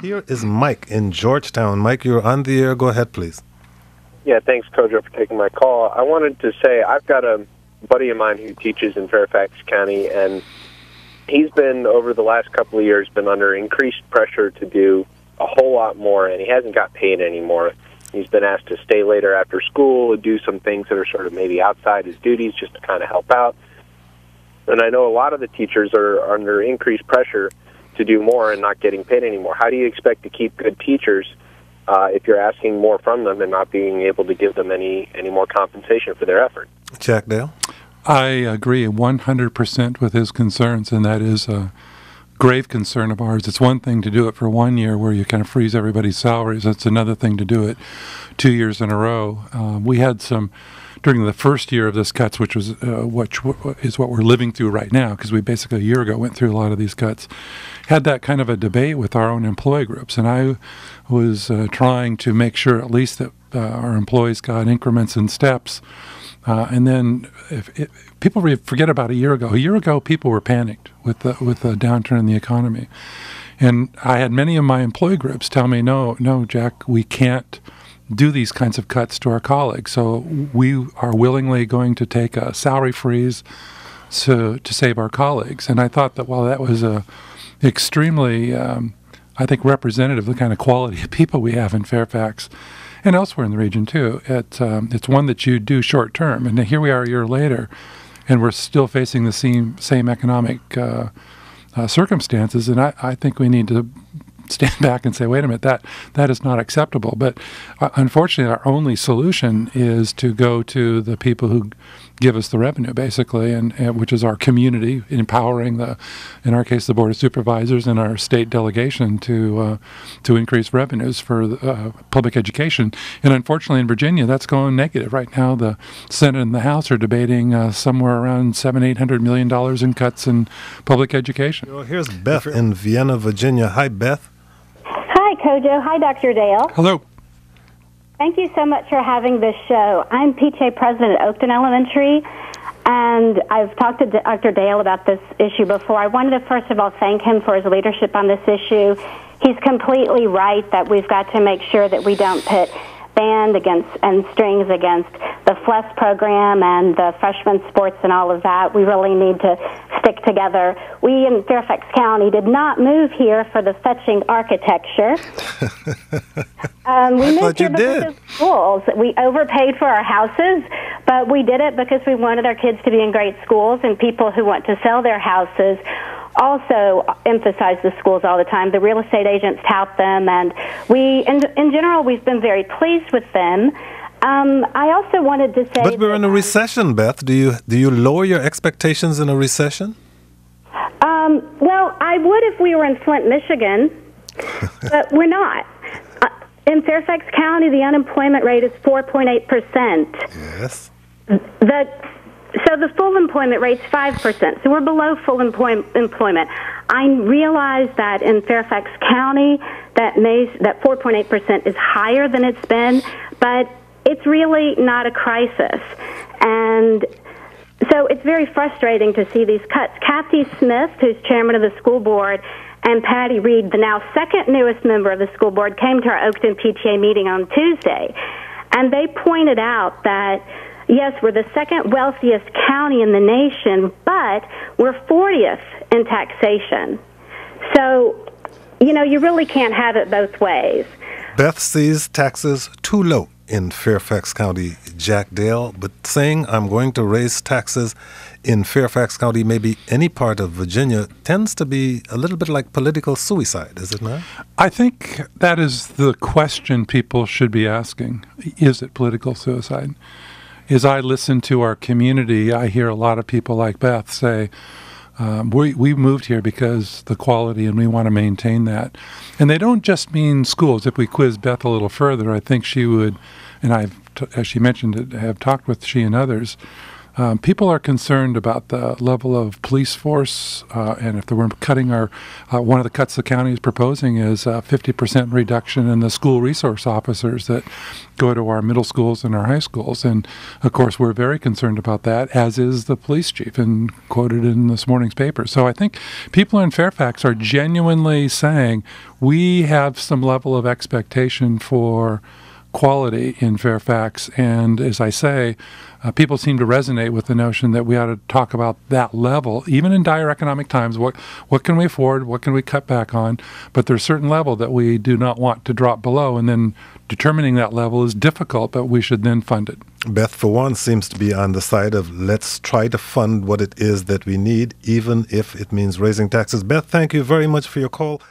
Here is Mike in Georgetown. Mike, you're on the air. Go ahead, please. Yeah, thanks, Kojo, for taking my call. I wanted to say I've got a buddy of mine who teaches in Fairfax County, and he's been, over the last couple of years, been under increased pressure to do a whole lot more, and he hasn't got paid anymore. He's been asked to stay later after school and do some things that are sort of maybe outside his duties just to kind of help out. And I know a lot of the teachers are under increased pressure to do more and not getting paid anymore. How do you expect to keep good teachers if you're asking more from them and not being able to give them any more compensation for their effort? Jack Dale? I agree 100% with his concerns, and that is a grave concern of ours. It's one thing to do it for 1 year where you kind of freeze everybody's salaries. It's another thing to do it 2 years in a row. We had some during the first year of this cuts, which was what we're living through right now, because we basically a year ago went through a lot of these cuts, had that kind of a debate with our own employee groups. And I was trying to make sure at least that our employees got increments and steps. And then people forget about a year ago, people were panicked with the downturn in the economy. And I had many of my employee groups tell me, no, Jack, we can't do these kinds of cuts to our colleagues. So we are willingly going to take a salary freeze to save our colleagues. And I thought that while that was extremely, I think, representative of the kind of quality of people we have in Fairfax and elsewhere in the region too, it's one that you do short term. And here we are a year later, and we're still facing the same economic circumstances. And I think we need to stand back and say, wait a minute, that is not acceptable. But unfortunately, our only solution is to go to the people who give us the revenue, basically, and which is our community, empowering in our case, the Board of Supervisors and our state delegation to increase revenues for public education. And unfortunately, in Virginia, that's going negative right now. The Senate and the House are debating somewhere around $700-800 million in cuts in public education. Well, here's Beth in Vienna, Virginia. Hi, Beth. Hi, Kojo. Hi, Dr. Dale. Hello. Thank you so much for having this show. I'm PTA president at Oakton Elementary, and I've talked to Dr. Dale about this issue before. I wanted to, first of all, thank him for his leadership on this issue. He's completely right that we've got to make sure that we don't pit band against and strings against the FLES program and the freshman sports and all of that. We really need to stick together. We in Fairfax County did not move here for the fetching architecture. We moved here because of schools. We overpaid for our houses, but we did it because we wanted our kids to be in great schools, and people who want to sell their houses also emphasize the schools all the time. The real estate agents tout them, and we, in general, we've been very pleased with them. I also wanted to say, but we're in a recession, Beth. Do you lower your expectations in a recession? Well, I would if we were in Flint, Michigan, but we're not. In Fairfax County, the unemployment rate is 4.8%. Yes. So the full employment rate's 5%. So we're below full employment. I realize that in Fairfax County, that 4.8% is higher than it's been, but it's really not a crisis. And so it's very frustrating to see these cuts. Kathy Smith, who's chairman of the school board, and Patty Reed, the now second newest member of the school board, came to our Oakton PTA meeting on Tuesday. And they pointed out that, yes, we're the second wealthiest county in the nation, but we're 40th in taxation. So, you really can't have it both ways. Beth sees taxes too low in Fairfax County, Jack Dale, but saying I'm going to raise taxes in Fairfax County, maybe any part of Virginia, tends to be a little bit like political suicide, is it not? I think that is the question people should be asking. Is it political suicide? As I listen to our community, I hear a lot of people like Beth say, we moved here because the quality and we want to maintain that. And they don't just mean schools. If we quiz Beth a little further, I think she would, and as she mentioned, have talked with she and others, People are concerned about the level of police force, and if we're cutting one of the cuts the county is proposing is a 50% reduction in the school resource officers that go to our middle schools and our high schools. And, of course, we're very concerned about that, as is the police chief, and quoted in this morning's paper. So I think people in Fairfax are genuinely saying we have some level of expectation for quality in Fairfax, and as I say, people seem to resonate with the notion that we ought to talk about that level, even in dire economic times. What can we afford? What can we cut back on? But there's a certain level that we do not want to drop below, and then determining that level is difficult, but we should then fund it. Beth, for one, seems to be on the side of let's try to fund what it is that we need, even if it means raising taxes. Beth, thank you very much for your call.